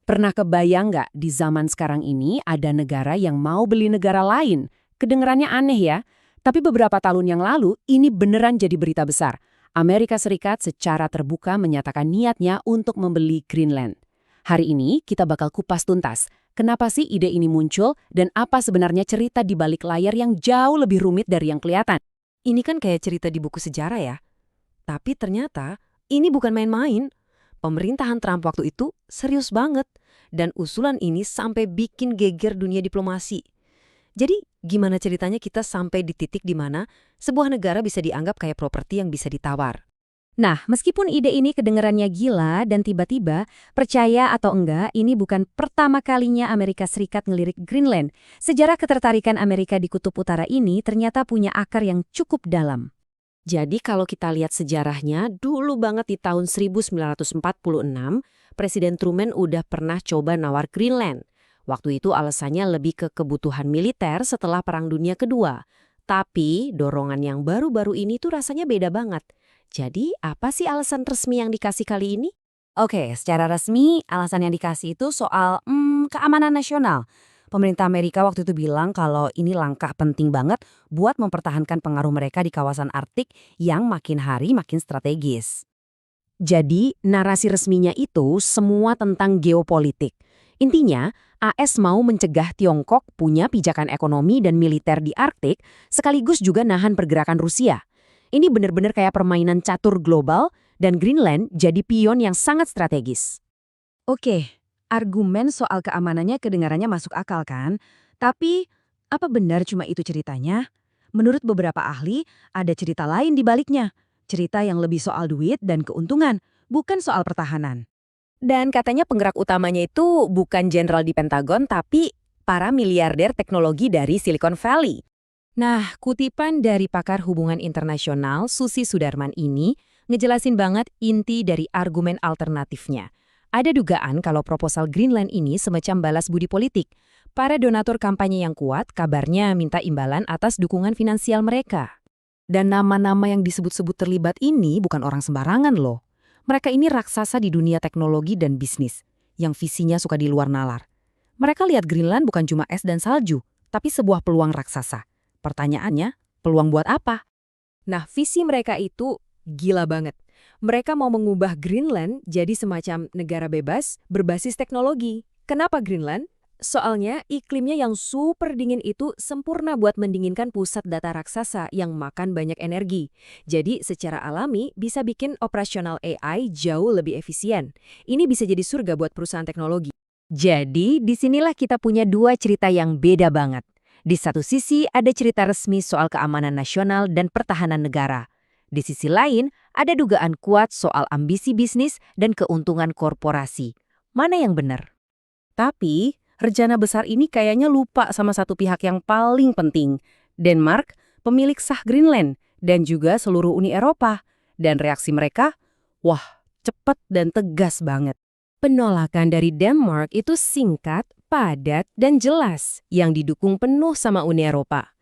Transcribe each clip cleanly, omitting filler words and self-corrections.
Pernah kebayang nggak di zaman sekarang ini ada negara yang mau beli negara lain? Kedengerannya aneh ya, tapi beberapa tahun yang lalu ini beneran jadi berita besar. Amerika Serikat secara terbuka menyatakan niatnya untuk membeli Greenland. Hari ini kita bakal kupas tuntas. Kenapa sih ide ini muncul dan apa sebenarnya cerita di balik layar yang jauh lebih rumit dari yang kelihatan? Ini kan kayak cerita di buku sejarah ya. Tapi ternyata ini bukan main-main. Pemerintahan Trump waktu itu serius banget. Dan usulan ini sampai bikin geger dunia diplomasi. Jadi gimana ceritanya kita sampai di titik di mana sebuah negara bisa dianggap kayak properti yang bisa ditawar? Nah, meskipun ide ini kedengarannya gila dan tiba-tiba, percaya atau enggak, ini bukan pertama kalinya Amerika Serikat ngelirik Greenland. Sejarah ketertarikan Amerika di Kutub Utara ini ternyata punya akar yang cukup dalam. Jadi kalau kita lihat sejarahnya, dulu banget di tahun 1946, Presiden Truman udah pernah coba nawar Greenland. Waktu itu alasannya lebih ke kebutuhan militer setelah Perang Dunia Kedua. Tapi dorongan yang baru-baru ini tuh rasanya beda banget. Jadi apa sih alasan resmi yang dikasih kali ini? Oke, secara resmi, alasan yang dikasih itu soal keamanan nasional. Pemerintah Amerika waktu itu bilang kalau ini langkah penting banget buat mempertahankan pengaruh mereka di kawasan Arktik yang makin hari makin strategis. Jadi, narasi resminya itu semua tentang geopolitik. Intinya, AS mau mencegah Tiongkok punya pijakan ekonomi dan militer di Arktik, sekaligus juga nahan pergerakan Rusia. Ini benar-benar kayak permainan catur global, dan Greenland jadi pion yang sangat strategis. Oke, argumen soal keamanannya kedengarannya masuk akal kan? Tapi, apa benar cuma itu ceritanya? Menurut beberapa ahli, ada cerita lain di baliknya. Cerita yang lebih soal duit dan keuntungan, bukan soal pertahanan. Dan katanya penggerak utamanya itu bukan jenderal di Pentagon, tapi para miliarder teknologi dari Silicon Valley. Nah, kutipan dari pakar hubungan internasional Susi Sudarman ini ngejelasin banget inti dari argumen alternatifnya. Ada dugaan kalau proposal Greenland ini semacam balas budi politik. Para donatur kampanye yang kuat kabarnya minta imbalan atas dukungan finansial mereka. Dan nama-nama yang disebut-sebut terlibat ini bukan orang sembarangan loh. Mereka ini raksasa di dunia teknologi dan bisnis, yang visinya suka di luar nalar. Mereka lihat Greenland bukan cuma es dan salju, tapi sebuah peluang raksasa. Pertanyaannya, peluang buat apa? Nah, visi mereka itu gila banget. Mereka mau mengubah Greenland jadi semacam negara bebas berbasis teknologi. Kenapa Greenland? Soalnya iklimnya yang super dingin itu sempurna buat mendinginkan pusat data raksasa yang makan banyak energi. Jadi secara alami bisa bikin operasional AI jauh lebih efisien. Ini bisa jadi surga buat perusahaan teknologi. Jadi, disinilah kita punya dua cerita yang beda banget. Di satu sisi ada cerita resmi soal keamanan nasional dan pertahanan negara. Di sisi lain, ada dugaan kuat soal ambisi bisnis dan keuntungan korporasi. Mana yang benar? Tapi, rencana besar ini kayaknya lupa sama satu pihak yang paling penting. Denmark, pemilik sah Greenland, dan juga seluruh Uni Eropa. Dan reaksi mereka, wah, cepat dan tegas banget. Penolakan dari Denmark itu singkat, padat, dan jelas, yang didukung penuh sama Uni Eropa.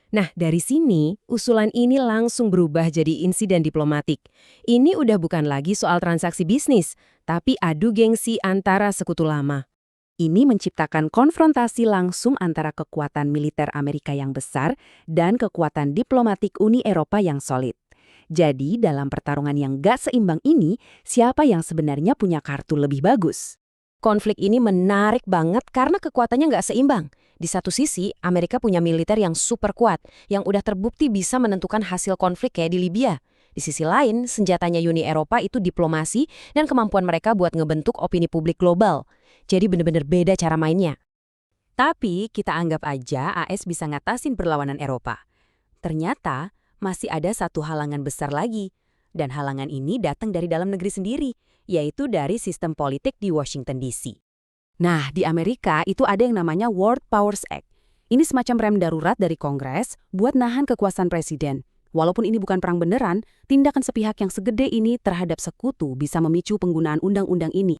Nah, dari sini, usulan ini langsung berubah jadi insiden diplomatik. Ini udah bukan lagi soal transaksi bisnis, tapi adu gengsi antara sekutu lama. Ini menciptakan konfrontasi langsung antara kekuatan militer Amerika yang besar dan kekuatan diplomatik Uni Eropa yang solid. Jadi, dalam pertarungan yang gak seimbang ini, siapa yang sebenarnya punya kartu lebih bagus? Konflik ini menarik banget karena kekuatannya nggak seimbang. Di satu sisi, Amerika punya militer yang super kuat, yang udah terbukti bisa menentukan hasil konflik kayak di Libya. Di sisi lain, senjatanya Uni Eropa itu diplomasi dan kemampuan mereka buat ngebentuk opini publik global. Jadi bener-bener beda cara mainnya. Tapi kita anggap aja AS bisa ngatasin perlawanan Eropa. Ternyata masih ada satu halangan besar lagi. Dan halangan ini datang dari dalam negeri sendiri, yaitu dari sistem politik di Washington DC. Nah, di Amerika itu ada yang namanya World Powers Act. Ini semacam rem darurat dari Kongres buat nahan kekuasaan presiden. Walaupun ini bukan perang beneran, tindakan sepihak yang segede ini terhadap sekutu bisa memicu penggunaan undang-undang ini.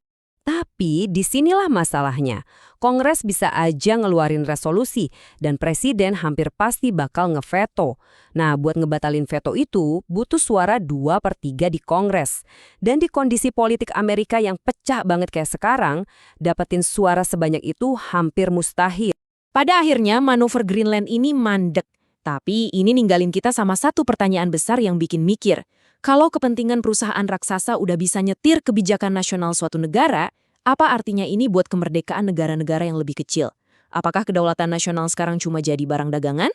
Tapi disinilah masalahnya. Kongres bisa aja ngeluarin resolusi dan presiden hampir pasti bakal ngeveto. Nah, buat ngebatalin veto itu butuh suara 2/3 di Kongres. Dan di kondisi politik Amerika yang pecah banget kayak sekarang, dapetin suara sebanyak itu hampir mustahil. Pada akhirnya manuver Greenland ini mandek. Tapi ini ninggalin kita sama satu pertanyaan besar yang bikin mikir. Kalau kepentingan perusahaan raksasa udah bisa nyetir kebijakan nasional suatu negara, apa artinya ini buat kemerdekaan negara-negara yang lebih kecil? Apakah kedaulatan nasional sekarang cuma jadi barang dagangan?